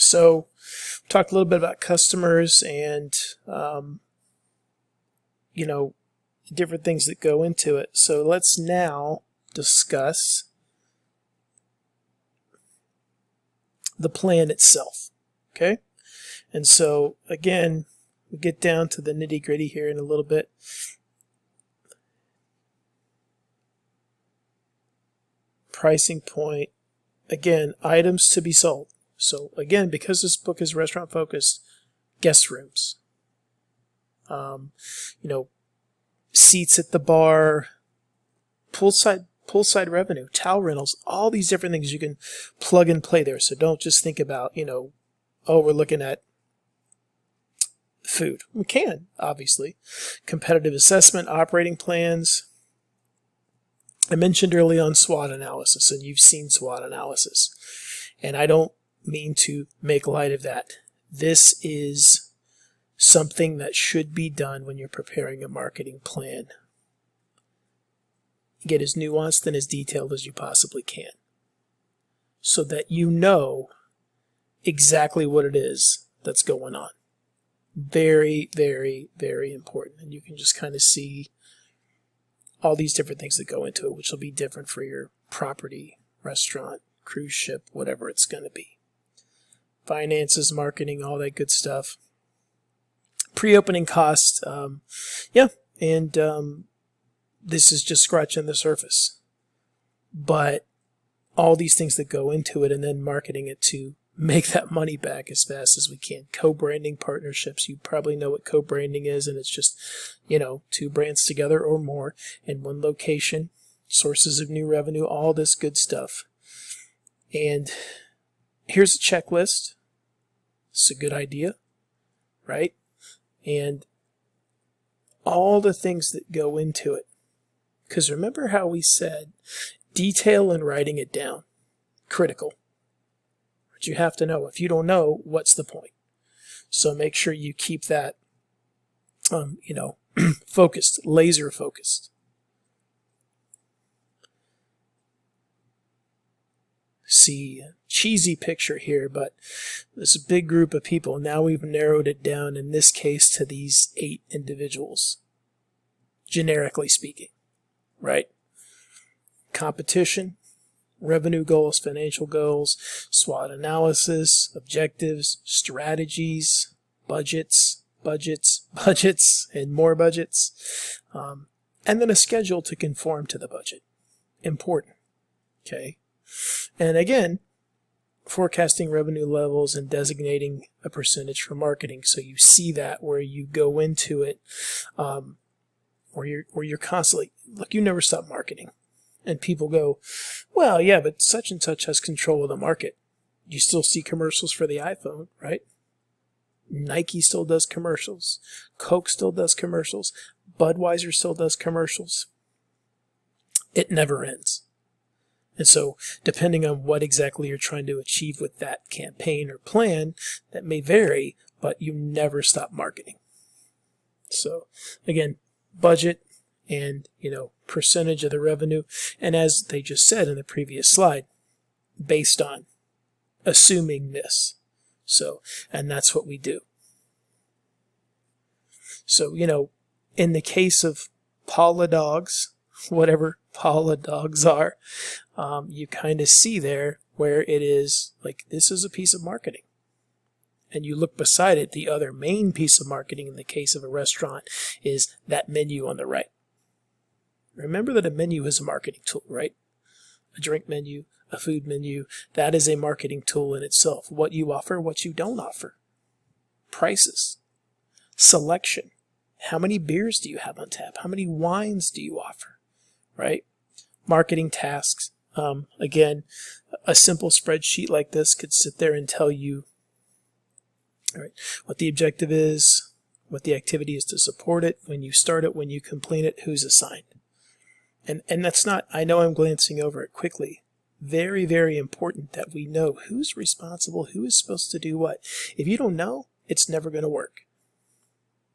So we talked a little bit about customers and, different things that go into it. So let's now discuss the plan itself. Okay? And so, again, we get down to the nitty-gritty here in a little bit. Pricing point. Again, items to be sold. So, again, because this book is restaurant-focused, guest rooms. Seats at the bar, poolside revenue, towel rentals, all these different things you can plug and play there. So don't just think about, we're looking at food. We can, obviously. Competitive assessment, operating plans. I mentioned early on SWOT analysis, and you've seen SWOT analysis. And I don't mean to make light of that. This is something that should be done when you're preparing a marketing plan. Get as nuanced and as detailed as you possibly can so that you know exactly what it is that's going on. Very, very, very important. And you can just kind of see all these different things that go into it, which will be different for your property, restaurant, cruise ship, whatever it's going to be. Finances, marketing, all that good stuff. Pre-opening cost, this is just scratching the surface. But all these things that go into it and then marketing it to make that money back as fast as we can. Co-branding partnerships, you probably know what co-branding is, and it's just, two brands together or more in one location, sources of new revenue, all this good stuff. And here's a checklist. It's a good idea, right? And all the things that go into it. Because remember how we said detail and writing it down, critical. But you have to know. If you don't know, what's the point? So make sure you keep that, focused, laser focused. See, cheesy picture here, but this big group of people. Now we've narrowed it down, in this case, to these 8 individuals, generically speaking, right? Competition, revenue goals, financial goals, SWOT analysis, objectives, strategies, budgets, and more budgets, and then a schedule to conform to the budget. Important, okay? And again, forecasting revenue levels and designating a percentage for marketing. So you see that where you go into it, where you're constantly, look, you never stop marketing. And people go, well, yeah, but such and such has control of the market. You still see commercials for the iPhone, right? Nike still does commercials. Coke still does commercials. Budweiser still does commercials. It never ends. And so, depending on what exactly you're trying to achieve with that campaign or plan, that may vary, but you never stop marketing. So, again, budget and, percentage of the revenue. And as they just said in the previous slide, based on assuming this. So, and that's what we do. So, in the case of Paula dogs, whatever Paula dogs are, you kind of see there where it is like, this is a piece of marketing. And you look beside it, the other main piece of marketing in the case of a restaurant is that menu on the right. Remember that a menu is a marketing tool, right? A drink menu, a food menu, that is a marketing tool in itself. What you offer, what you don't offer. Prices. Selection. How many beers do you have on tap? How many wines do you offer? Right? Marketing tasks. Again, a simple spreadsheet like this could sit there and tell you, all right, what the objective is, what the activity is to support it, when you start it, when you complete it, who's assigned. And that's not, I know I'm glancing over it quickly. Very, very important that we know who's responsible, who is supposed to do what. If you don't know, it's never going to work.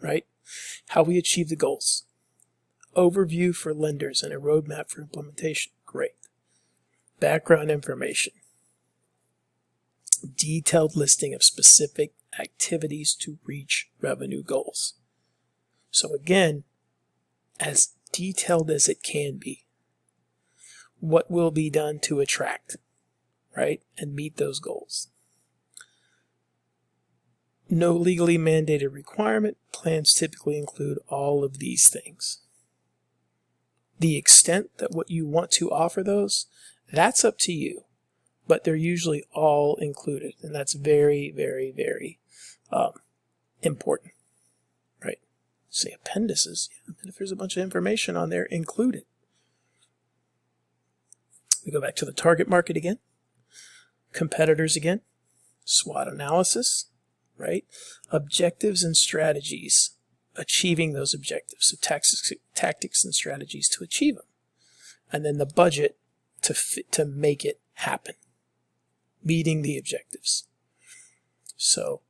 Right? How we achieve the goals. Overview for lenders and a roadmap for implementation. Great. Background information. detailed listing of specific activities to reach revenue goals. So again, as detailed as it can be, what will be done to attract, right, and meet those goals. No legally mandated requirement. Plans typically include all of these things. The extent that what you want to offer those, that's up to you, but they're usually all included, and that's very, very, very important, right? Say appendices, yeah, and if there's a bunch of information on there, include it. We go back to the target market again, competitors again, SWOT analysis, right? Objectives and strategies, achieving those objectives. So tactics and strategies to achieve them. And then the budget to make it happen, meeting the objectives. So,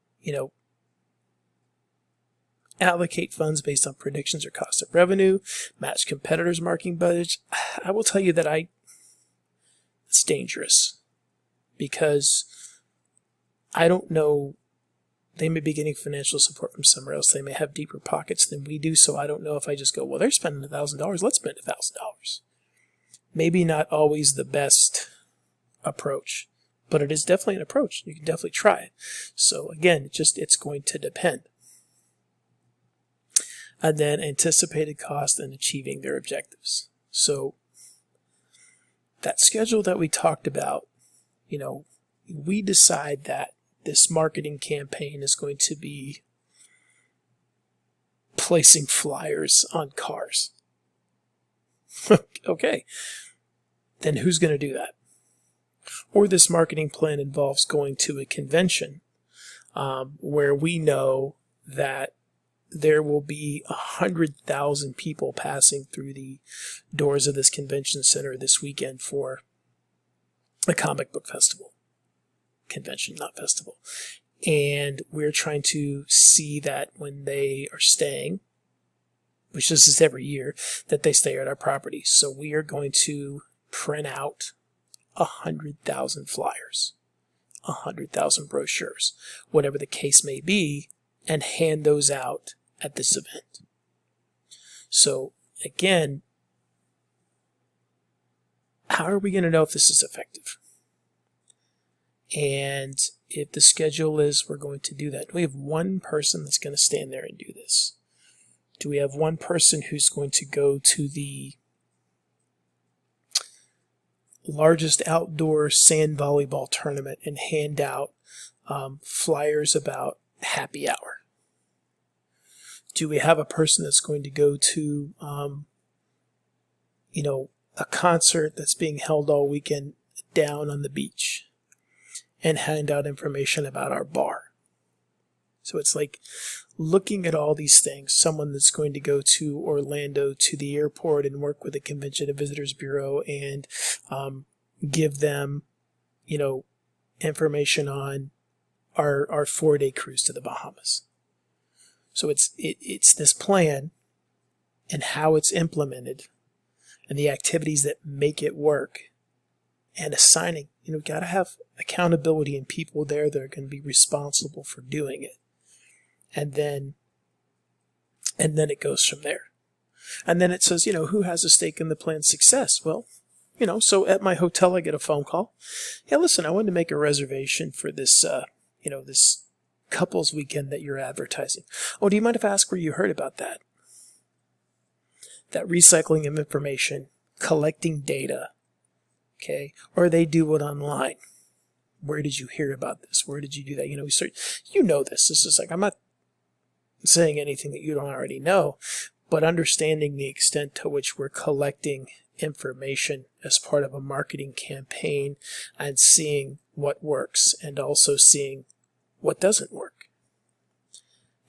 allocate funds based on predictions or cost of revenue, match competitors' marketing budgets. I will tell you that it's dangerous because I don't know. They may be getting financial support from somewhere else. They may have deeper pockets than we do. So I don't know if I just go, well, they're spending $1,000. Let's spend $1,000. Maybe not always the best approach, but it is definitely an approach. You can definitely try it. So again, it's going to depend. And then anticipated cost and achieving their objectives. So that schedule that we talked about, we decide that this marketing campaign is going to be placing flyers on cars. Okay, then who's going to do that? Or this marketing plan involves going to a convention where we know that there will be 100,000 people passing through the doors of this convention center this weekend for a comic book festival. Convention, not festival. And we're trying to see that when they are staying, which this is every year, that they stay at our property. So we are going to print out 100,000 flyers, 100,000 brochures, whatever the case may be, and hand those out at this event. So again, how are we going to know if this is effective? And if the schedule is we're going to do that, do we have one person that's going to stand there and do this? Do we have one person who's going to go to the largest outdoor sand volleyball tournament and hand out flyers about happy hour? Do we have a person that's going to go to, a concert that's being held all weekend down on the beach and hand out information about our bar? So it's like looking at all these things. Someone that's going to go to Orlando to the airport and work with the Convention and Visitors Bureau and give them, information on our 4-day cruise to the Bahamas. So it's this plan and how it's implemented and the activities that make it work and assigning. Got to have accountability and people there that are going to be responsible for doing it. And then it goes from there. And then it says, who has a stake in the plan's success? Well, so at my hotel, I get a phone call. Yeah, listen, I wanted to make a reservation for this, this couples weekend that you're advertising. Oh, do you mind if I ask where you heard about that? That recycling of information, collecting data, okay? Or they do it online. Where did you hear about this? Where did you do that? We start, this. This is like, I'm not saying anything that you don't already know, but understanding the extent to which we're collecting information as part of a marketing campaign and seeing what works and also seeing what doesn't work.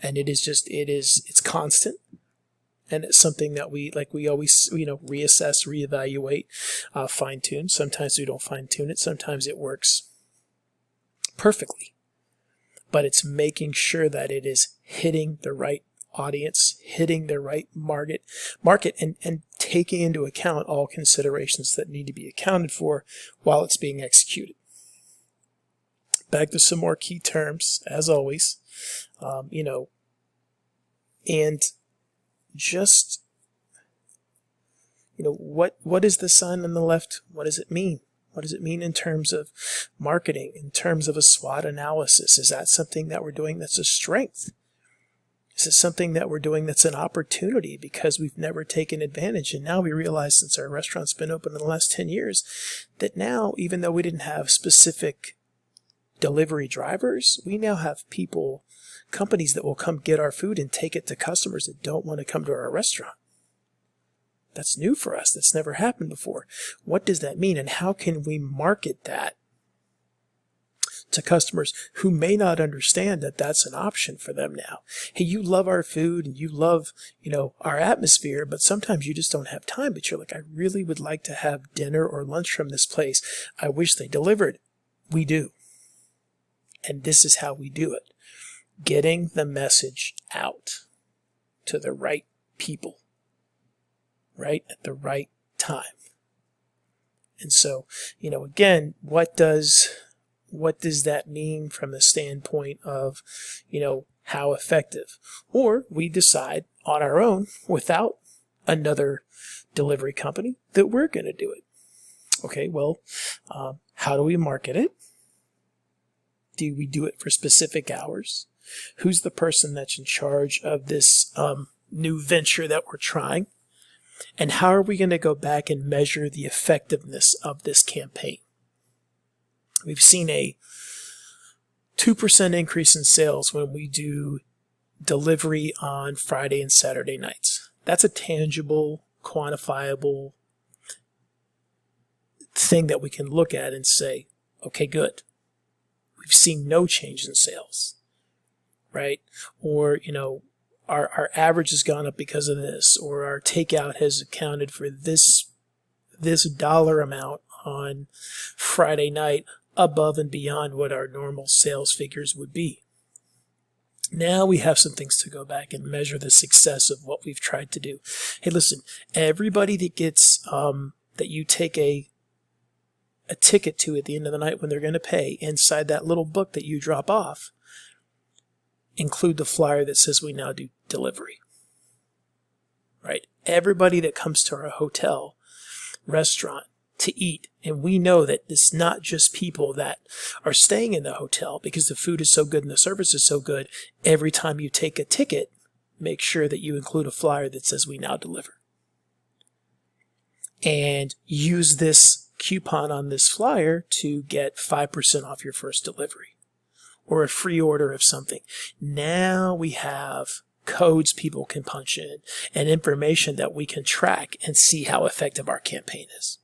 And it's constant. And it's something that we always, reassess, reevaluate, fine tune. Sometimes we don't fine tune it. Sometimes it works perfectly. But it's making sure that it is hitting the right audience, hitting the right market and taking into account all considerations that need to be accounted for while it's being executed. back to some more key terms, as always. And just, what is the sign on the left? What does it mean? What does it mean in terms of marketing, in terms of a SWOT analysis? Is that something that we're doing that's a strength? Is it something that we're doing that's an opportunity because we've never taken advantage? And now we realize, since our restaurant's been open in the last 10 years, that now, even though we didn't have specific delivery drivers, we now have companies that will come get our food and take it to customers that don't want to come to our restaurant. That's new for us. That's never happened before. What does that mean, and how can we market that to customers who may not understand that that's an option for them now? Hey, you love our food and you love, our atmosphere, but sometimes you just don't have time. But you're like, I really would like to have dinner or lunch from this place. I wish they delivered. We do. And this is how we do it. Getting the message out to the right people, right at the right time. And so, again, what does that mean from the standpoint of, how effective? Or we decide on our own, without another delivery company, that we're going to do it. Okay, well, how do we market it? Do we do it for specific hours? Who's the person that's in charge of this new venture that we're trying? And how are we going to go back and measure the effectiveness of this campaign? We've seen a 2% increase in sales when we do delivery on Friday and Saturday nights. That's a tangible, quantifiable thing that we can look at and say, okay, good. We've seen no change in sales, right? Or, our average has gone up because of this, or our takeout has accounted for this dollar amount on Friday night above and beyond what our normal sales figures would be. Now we have some things to go back and measure the success of what we've tried to do. Hey, listen, everybody that gets, that you take a ticket to at the end of the night when they're going to pay, inside that little book that you drop off, include the flyer that says we now do delivery. Right? Everybody that comes to our hotel, restaurant to eat, and we know that it's not just people that are staying in the hotel because the food is so good and the service is so good. Every time you take a ticket, make sure that you include a flyer that says we now deliver. And use this coupon on this flyer to get 5% off your first delivery, or a free order of something. Now we have codes people can punch in and information that we can track and see how effective our campaign is.